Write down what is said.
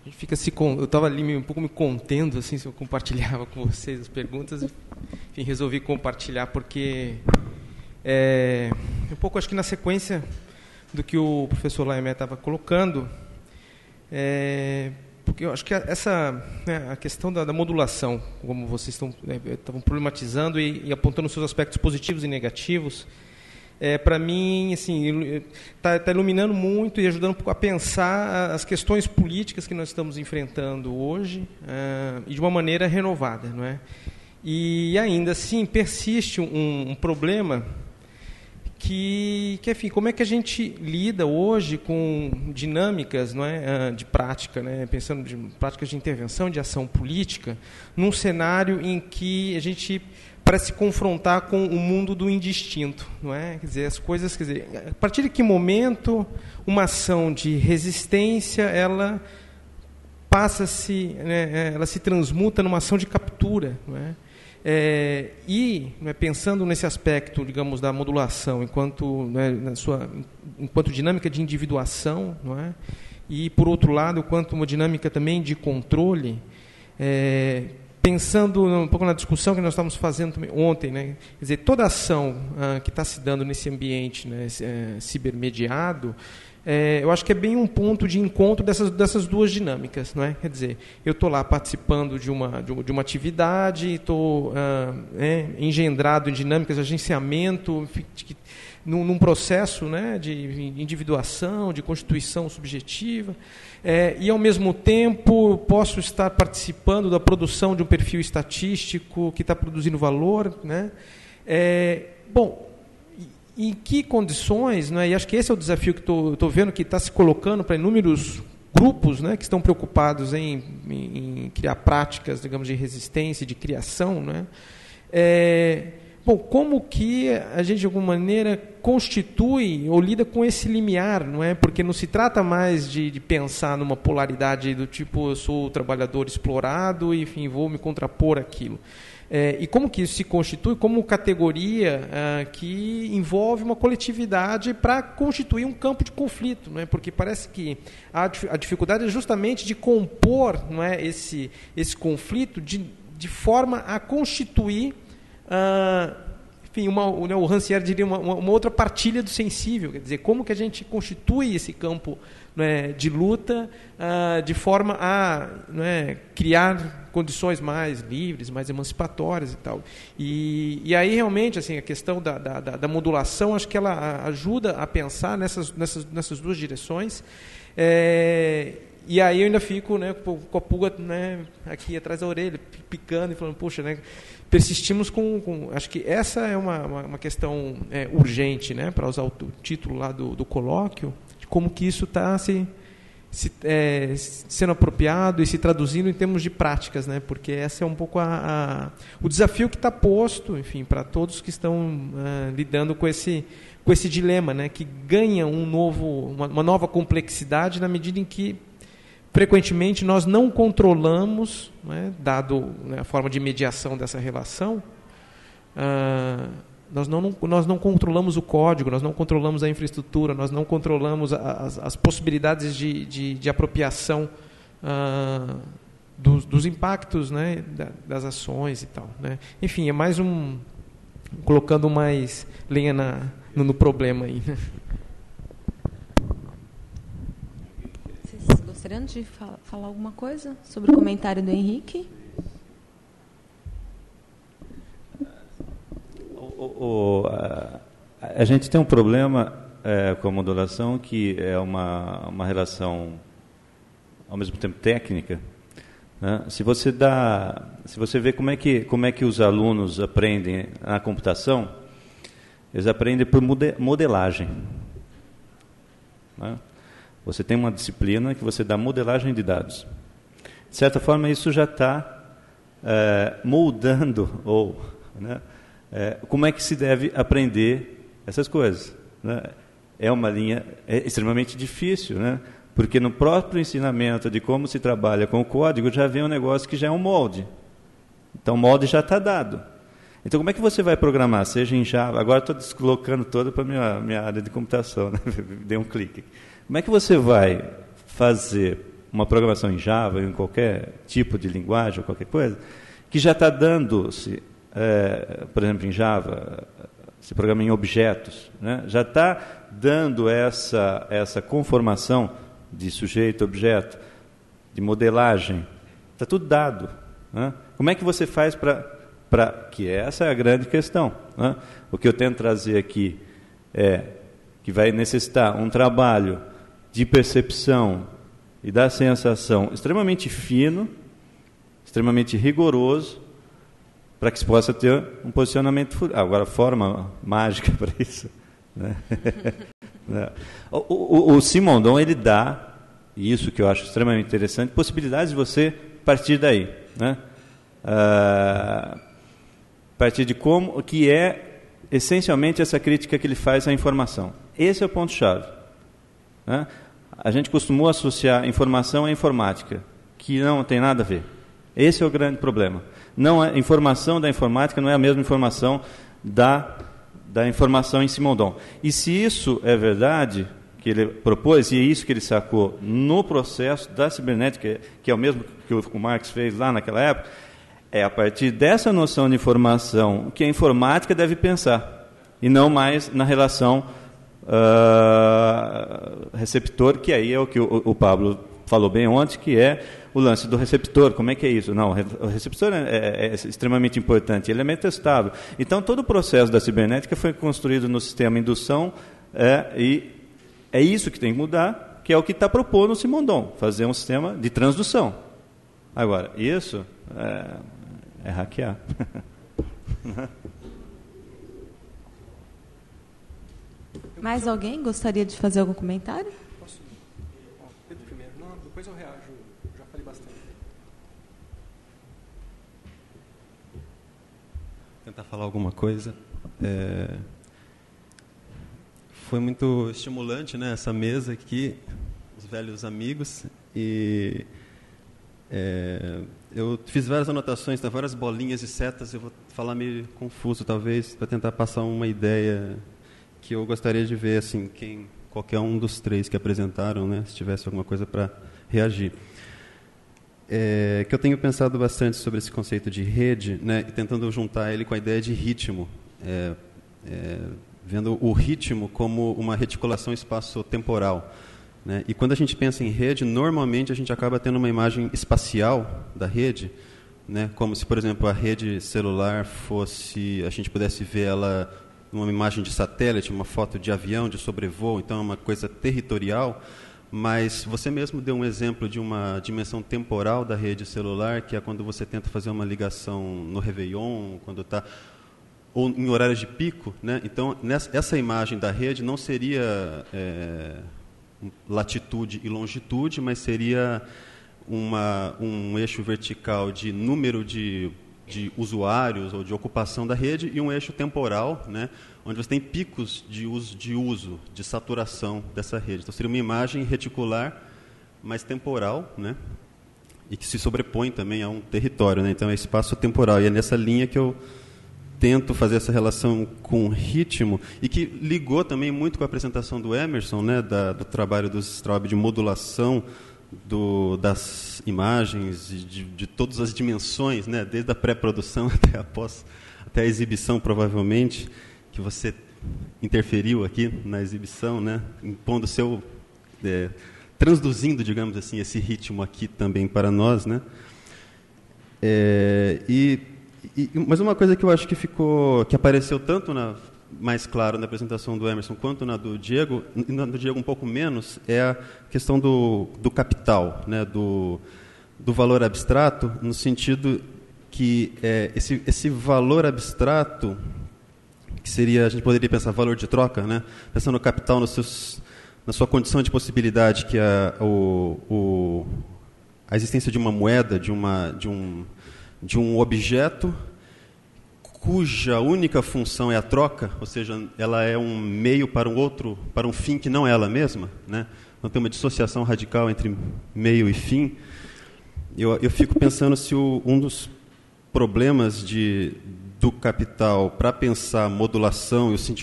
A gente fica eu estava ali um pouco me contendo, assim, se eu compartilhava com vocês as perguntas. Enfim, resolvi compartilhar porque um pouco, acho que na sequência do que o professor Laemé estava colocando, porque eu acho que a questão da modulação, como vocês estavam problematizando e apontando os seus aspectos positivos e negativos, para mim, assim, está iluminando muito e ajudando um pouco a pensar as questões políticas que nós estamos enfrentando hoje e de uma maneira renovada, não é? E ainda assim persiste um problema que, enfim, como é que a gente lida hoje com dinâmicas, não é, de prática, né, pensando em práticas de intervenção, de ação política, num cenário em que a gente parece se confrontar com o mundo do indistinto, não é? Quer dizer, as coisas, quer dizer, a partir de que momento uma ação de resistência ela passa-se, né, ela se transmuta numa ação de captura, não é? Pensando nesse aspecto, digamos, da modulação enquanto, né, enquanto dinâmica de individuação, não é? E, por outro lado, enquanto uma dinâmica também de controle, pensando um pouco na discussão que nós estávamos fazendo também ontem, né? Quer dizer, toda ação que está se dando nesse ambiente, né, cibermediado, eu acho que é bem um ponto de encontro dessas duas dinâmicas, não é? Quer dizer, eu estou lá participando de uma atividade, estou engendrado em dinâmicas de agenciamento, num processo, né, de individuação, de constituição subjetiva, e, ao mesmo tempo, posso estar participando da produção de um perfil estatístico que está produzindo valor, né? Bom, em que condições, né, e acho que esse é o desafio que estou vendo que está se colocando para inúmeros grupos, né, que estão preocupados em criar práticas, digamos, de resistência, de criação, né? Bom, como que a gente, de alguma maneira, constitui ou lida com esse limiar, não é? Porque não se trata mais de pensar numa polaridade do tipo, eu sou o trabalhador explorado e, enfim, vou me contrapor àquilo. E como que isso se constitui como categoria que envolve uma coletividade para constituir um campo de conflito, não é? Porque parece que a dificuldade é justamente de compor, não é, esse conflito de forma a constituir, enfim, o Rancière diria uma outra partilha do sensível, quer dizer, como que a gente constitui esse campo, né, de luta de forma a, né, criar condições mais livres, mais emancipatórias e tal. E aí, realmente, assim, a questão da modulação, acho que ela ajuda a pensar nessas duas direções. E aí eu ainda fico, né, com a pulga, né, aqui atrás da orelha, picando e falando, poxa, né, persistimos com... Acho que essa é uma questão urgente, né, para usar o título lá do colóquio, de como que isso está sendo apropriado e se traduzindo em termos de práticas, né, porque esse é um pouco o desafio que está posto, enfim, para todos que estão lidando com esse dilema, né, que ganha uma nova complexidade na medida em que frequentemente nós não controlamos, né, dado, né, a forma de mediação dessa relação, nós não controlamos o código, nós não controlamos a infraestrutura, nós não controlamos as possibilidades de apropriação dos impactos, né, das ações e tal, né? Enfim, é mais colocando mais lenha no problema aí, né? Gostariam de falar alguma coisa sobre o comentário do Henrique? A gente tem um problema com a modulação que é uma relação ao mesmo tempo técnica, né? Se você vê como é que os alunos aprendem na computação, eles aprendem por modelagem, né? Você tem uma disciplina que você dá modelagem de dados. De certa forma, isso já está moldando, né, como é que se deve aprender essas coisas, né? É uma linha extremamente difícil, né? Porque no próprio ensinamento de como se trabalha com o código já vem um negócio que já é um molde. Então, o molde já está dado. Então, como é que você vai programar? Seja em Java... Agora estou deslocando toda para a minha área de computação, né? Dei um clique. Como é que você vai fazer uma programação em Java, em qualquer tipo de linguagem ou qualquer coisa, que já está dando-se, por exemplo, em Java, se programa em objetos, né? Já está dando essa conformação de sujeito-objeto, de modelagem, está tudo dado, né? Como é que você faz que essa é a grande questão, né? O que eu tento trazer aqui é que vai necessitar um trabalho de percepção e da sensação extremamente fino, extremamente rigoroso, para que se possa ter um posicionamento. Agora, forma mágica para isso, né? O Simondon, ele dá, e isso que eu acho extremamente interessante, possibilidades de você partir daí, né? A partir de como que é essencialmente essa crítica que ele faz à informação. Esse é o ponto-chave, né? A gente costumou associar informação à informática, que não tem nada a ver. Esse é o grande problema. Não, a informação da informática não é a mesma informação da informação em Simondon. E se isso é verdade, que ele propôs, e é isso que ele sacou no processo da cibernética, que é o mesmo que o Marx fez lá naquela época, é a partir dessa noção de informação que a informática deve pensar, e não mais na relação receptor, que aí é o que o Pablo falou bem ontem, que é o lance do receptor. Como é que é isso? Não, o receptor é extremamente importante, ele é metestável. Então, todo o processo da cibernética foi construído no sistema indução, e é isso que tem que mudar, que é o que está propondo o Simondon, fazer um sistema de transdução. Agora, isso é hackear. Mais alguém gostaria de fazer algum comentário? Posso? Pedro primeiro. Não, depois eu reajo. Já falei bastante. Tentar falar alguma coisa. Foi muito estimulante, né, essa mesa aqui, os velhos amigos. E eu fiz várias anotações, tá, várias bolinhas e setas. Eu vou falar meio confuso, talvez, para tentar passar uma ideia que eu gostaria de ver, assim, qualquer um dos três que apresentaram, né, se tivesse alguma coisa para reagir. Que eu tenho pensado bastante sobre esse conceito de rede, né, e tentando juntar ele com a ideia de ritmo, vendo o ritmo como uma reticulação espaço-temporal, né? E quando a gente pensa em rede, normalmente a gente acaba tendo uma imagem espacial da rede, né, como se, por exemplo, a rede celular fosse, a gente pudesse ver ela uma imagem de satélite, uma foto de avião, de sobrevoo, então é uma coisa territorial, mas você mesmo deu um exemplo de uma dimensão temporal da rede celular, que é quando você tenta fazer uma ligação no Réveillon, quando está, ou em horários de pico, né? Então, essa imagem da rede não seria latitude e longitude, mas seria um eixo vertical de número de usuários ou de ocupação da rede e um eixo temporal, né, onde você tem picos de uso, de saturação dessa rede. Então, seria uma imagem reticular, mas temporal, né, e que se sobrepõe também a um território, né, então é espaço temporal. E é nessa linha que eu tento fazer essa relação com ritmo, e que ligou também muito com a apresentação do Emerson, né, do trabalho do Straub de modulação das imagens, de todas as dimensões, né, desde a pré-produção até a exibição, provavelmente, que você interferiu aqui na exibição, né, impondo transduzindo, digamos assim, esse ritmo aqui também para nós, né. Mas uma coisa que eu acho que apareceu tanto mais claro na apresentação do Emerson quanto na do Diego, e na do Diego um pouco menos, é a questão do capital, né, do valor abstrato, no sentido que esse valor abstrato, que seria, a gente poderia pensar valor de troca, né, pensando no capital na sua condição de possibilidade, que é a existência de uma moeda, de um objeto cuja única função é a troca, ou seja, ela é um meio para um fim que não é ela mesma, né? Então tem uma dissociação radical entre meio e fim. Eu fico pensando se um dos problemas do capital para pensar modulação e o sentido